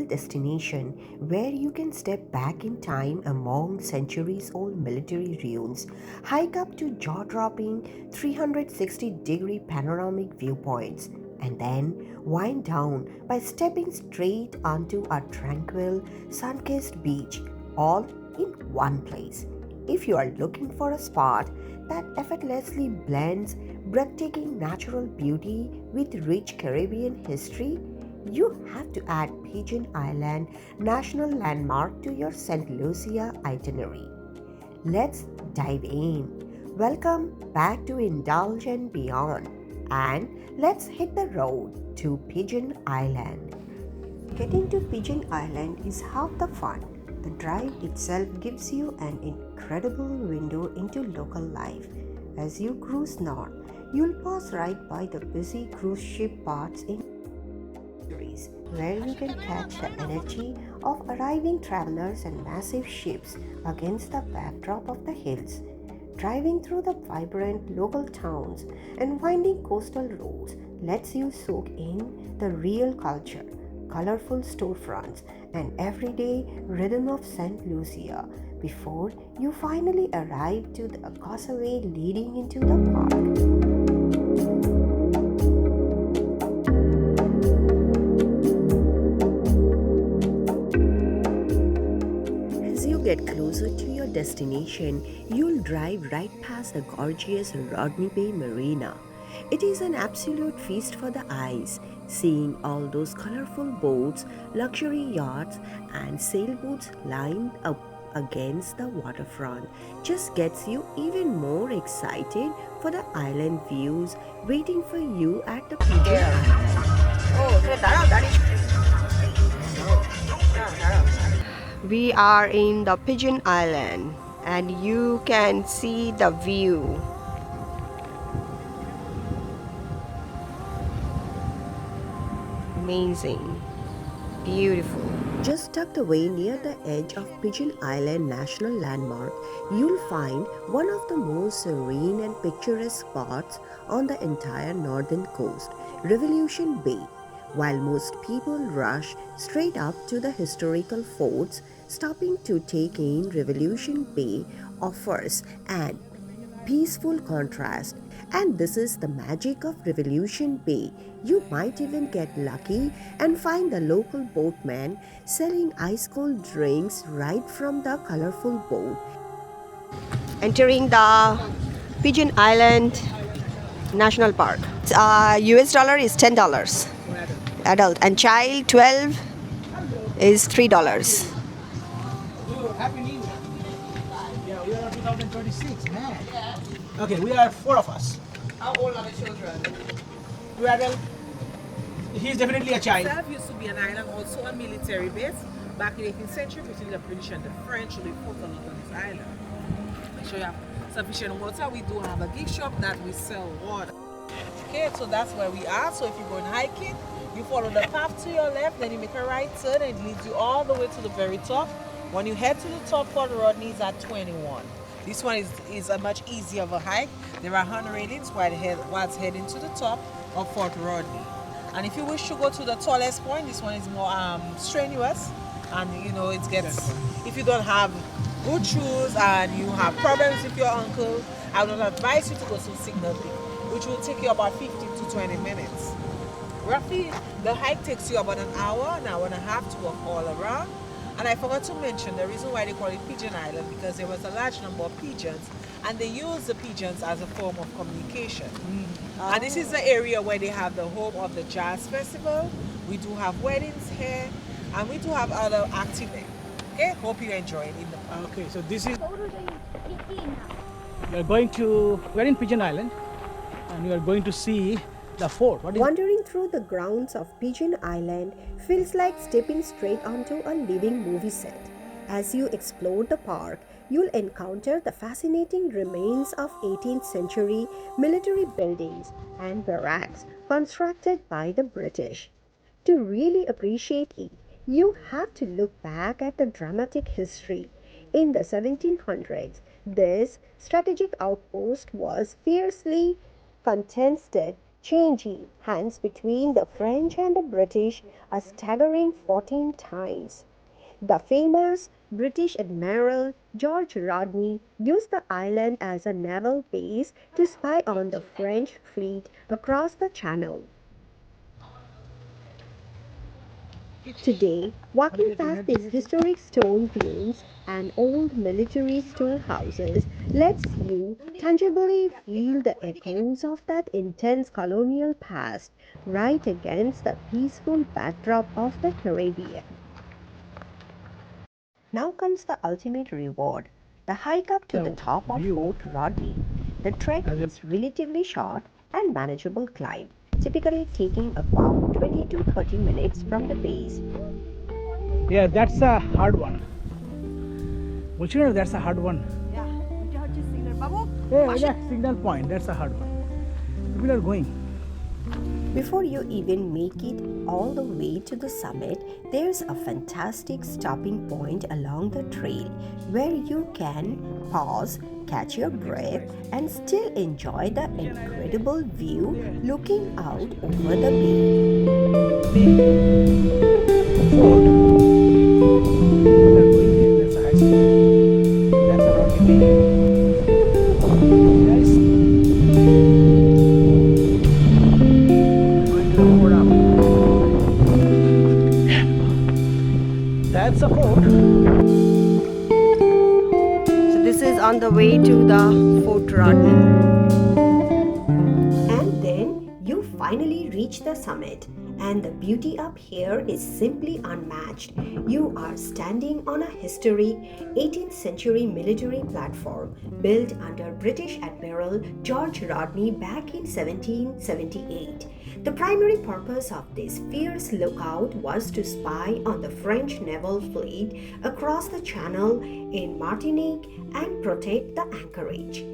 destination where you can step back in time among centuries old military ruins, hike up to jaw dropping 360-degree panoramic viewpoints, and then wind down by stepping straight onto a tranquil, sun kissed beach, all in one place. If you are looking for a spot that effortlessly blends breathtaking natural beauty with rich Caribbean history, you have to add Pigeon Island National Landmark to your Saint Lucia itinerary. Let's dive in. Welcome back to Indulge and Beyond, and let's hit the road to Pigeon Island. Getting to Pigeon Island is half the fun. The drive itself gives you an incredible window into local life. As you cruise north, you'll pass right by the busy cruise ship ports in Castries, where you can catch the energy of arriving travelers and massive ships against the backdrop of the hills. Driving through the vibrant local towns and winding coastal roads lets you soak in the real culture, colorful storefronts, and everyday rhythm of Saint Lucia before you finally arrive to the causeway leading into the park. As you get closer to your destination, you'll drive right past the gorgeous Rodney Bay Marina. It is an absolute feast for the eyes. Seeing all those colorful boats, luxury yachts, and sailboats lined up against the waterfront just gets you even more excited for the island views waiting for you at the Pigeon Island. We are in the Pigeon Island and you can see the view. Amazing, beautiful. Just tucked away near the edge of Pigeon Island National Landmark, you'll find one of the most serene and picturesque spots on the entire northern coast, Revolution Bay. While most people rush straight up to the historical forts, stopping to take in Revolution Bay offers an peaceful contrast. And this is the magic of Revolution Bay. You might even get lucky and find the local boatman selling ice cold drinks right from the colorful boat. Entering the Pigeon Island National Park. US dollar is $10. Adult and child 12 is $3. Happy New Year. Yeah, we are on 2026, man. Okay, we are four of us. How old are the children? Well, he's definitely a child. Itself used to be an island, also a military base. Back in the 18th century, between the British and the French, they fought a lot on this island. Make sure you have sufficient water. We do have a gift shop that we sell water. Okay, so that's where we are. So if you're going hiking, you follow the path to your left, then you make a right turn and it leads you all the way to the very top. When you head to the top, Fort Rodney is at 21. This one is a much easier of a hike. There are hand railings while it's heading to the top of Fort Rodney. And if you wish to go to the tallest point, this one is more strenuous. And you know, it gets, if you don't have good shoes and you have problems with your ankle, I would advise you to go to Signal Peak, which will take you about 15 to 20 minutes. Roughly, the hike takes you about an hour and a half to walk all around. And I forgot to mention the reason why they call it Pigeon Island, because there was a large number of pigeons and they use the pigeons as a form of communication. And this is the area where they have the home of the jazz festival. We do have weddings here and we do have other activities. Okay, hope you enjoy it in the park. Okay, so this is. We're in Pigeon Island and we are going to see the fort. Wandering through the grounds of Pigeon Island feels like stepping straight onto a living movie set. As you explore the park, you'll encounter the fascinating remains of 18th century military buildings and barracks constructed by the British. To really appreciate it, you have to look back at the dramatic history. In the 1700s, this strategic outpost was fiercely contested changing hands between the French and the British a staggering 14 times. The famous British Admiral George Rodney used the island as a naval base to spy on the French fleet across the Channel. Today, walking past these historic stone ruins and old military storehouses lets you tangibly feel the echoes of that intense colonial past right against the peaceful backdrop of the Caribbean. Now comes the ultimate reward, the hike up to the top of Fort Rodney. The trek is relatively short and manageable climb, typically taking about 20 to 30 minutes from the base. Yeah, that's a hard one. Which one? That's a hard one. Yeah, yeah, signal point. That's a hard one. People are going. Before you even make it all the way to the summit, there's a fantastic stopping point along the trail where you can pause, catch your breath, and still enjoy the incredible view looking out over the bay. Fort. People are going there. That's a high school. That's a Rodney Bay. Guys, going to the fort up. That's a fort. So this is on the way to the Fort Rodney. And then you finally reach the summit, and the beauty up here is simply unmatched. You are standing on a historic 18th century military platform built under British Admiral George Rodney back in 1778. The primary purpose of this fierce lookout was to spy on the French naval fleet across the Channel in Martinique and protect the anchorage.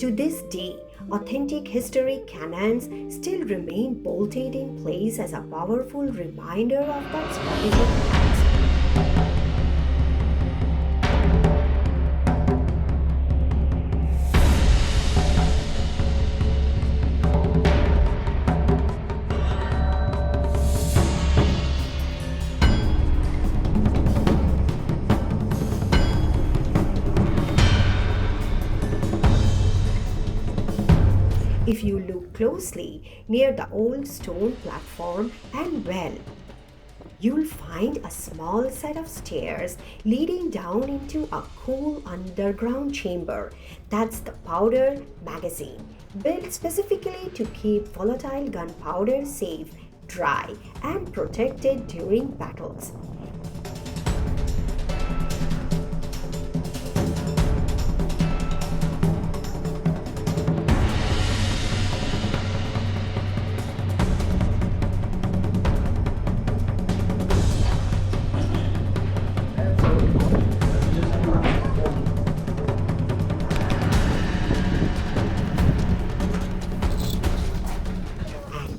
To this day, authentic historic cannons still remain bolted in place as a powerful reminder of that strategic act. If you look closely near the old stone platform and well, you'll find a small set of stairs leading down into a cool underground chamber. That's the powder magazine, built specifically to keep volatile gunpowder safe, dry, and protected during battles.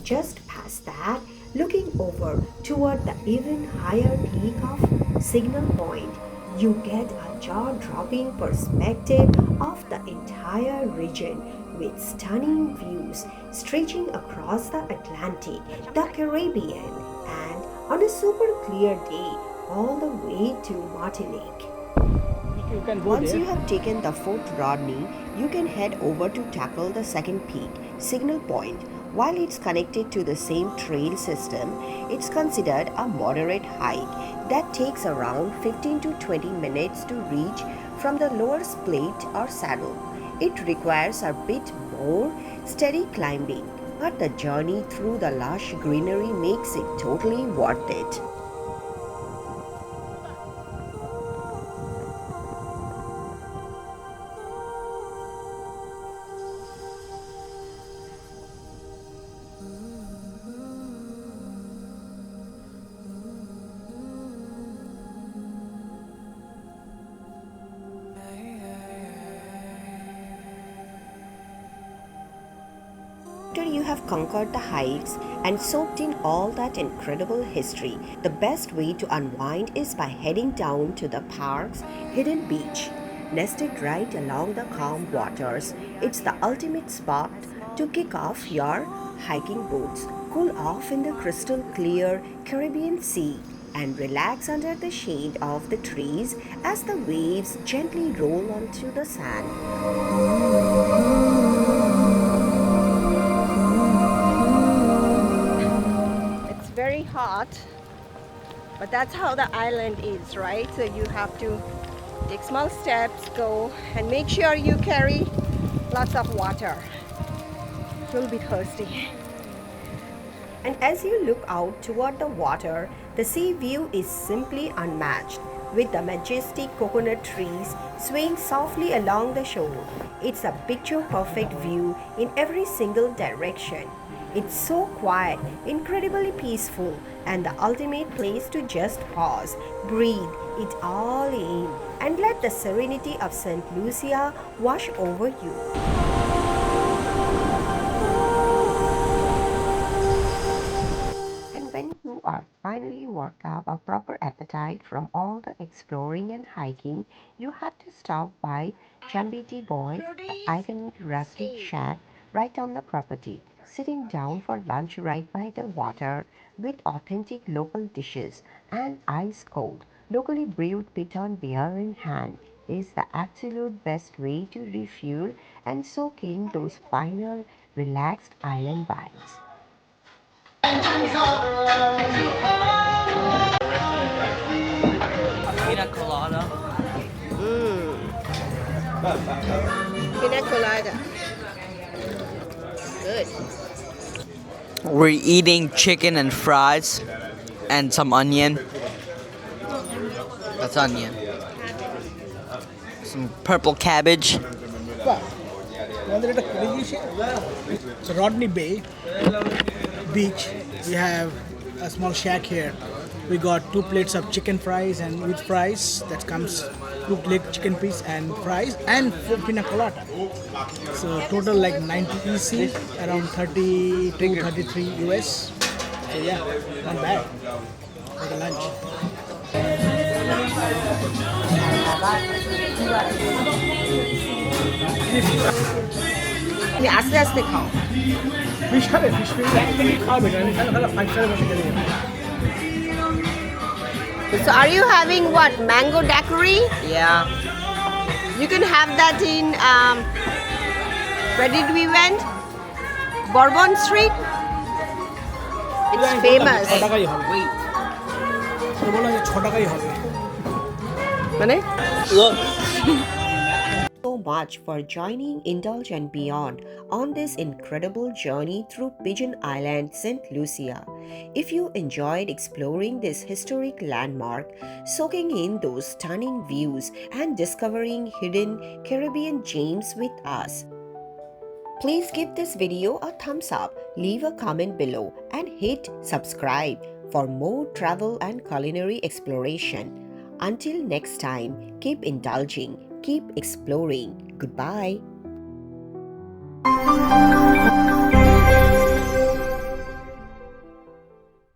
Just past that, looking over toward the even higher peak of Signal Point, you get a jaw-dropping perspective of the entire region with stunning views stretching across the Atlantic, the Caribbean, and on a super clear day, all the way to Martinique. You can go Once there. you have taken the Fort Rodney, you can head over to tackle the second peak, Signal Point. While it's connected to the same trail system, it's considered a moderate hike that takes around 15 to 20 minutes to reach from the lower split or saddle. It requires a bit more steady climbing, but the journey through the lush greenery makes it totally worth it. After you have conquered the heights and soaked in all that incredible history, the best way to unwind is by heading down to the park's hidden beach. Nested right along the calm waters, it's the ultimate spot to kick off your hiking boats cool off in the crystal clear Caribbean Sea and relax under the shade of the trees as the waves gently roll onto the sand. It's very hot, but that's how the island is, right? So you have to take small steps, go, and make sure you carry lots of water. You'll be thirsty. And as you look out toward the water, the sea view is simply unmatched. With the majestic coconut trees swaying softly along the shore, it's a picture perfect view in every single direction. It's so quiet, incredibly peaceful, and the ultimate place to just pause, breathe it all in, and let the serenity of Saint Lucia wash over you. And when you are finally worked up a proper appetite from all the exploring and hiking, you have to stop by Chambiti Boy, the iconic rustic shack right on the property. Sitting down for lunch right by the water with authentic local dishes and ice cold, locally brewed Pigeon beer in hand is the absolute best way to refuel and soak in those final, relaxed island vibes. Pina colada. Pina colada. Good. We're eating chicken and fries and some onion. That's onion. Some purple cabbage. So Rodney Bay Beach, we have a small shack here. We got 2 plates of chicken fries and with fries that comes 2 plate chicken piece and fries and 4 pina colada. So total like 90 EC, around 32, 33 US. So yeah, not bad for the lunch. তুমি আস্তে আস্তে খাও। Fish খাবে, fish খাবে, আমি খালে 5 star বসে গেলে। So are you having what? Mango daiquiri? Yeah. You can have that in where did we went? Bourbon Street? It's famous. 6 টাকাই হবে। Wait. তো বলো যে 6 টাকাই হবে। মানে? Look. So much for joining Indulge and Beyond on this incredible journey through Pigeon Island, St. Lucia. If you enjoyed exploring this historic landmark, soaking in those stunning views, and discovering hidden Caribbean gems with us, please give this video a thumbs up, leave a comment below, and hit subscribe for more travel and culinary exploration. Until next time, keep indulging, keep exploring. Goodbye.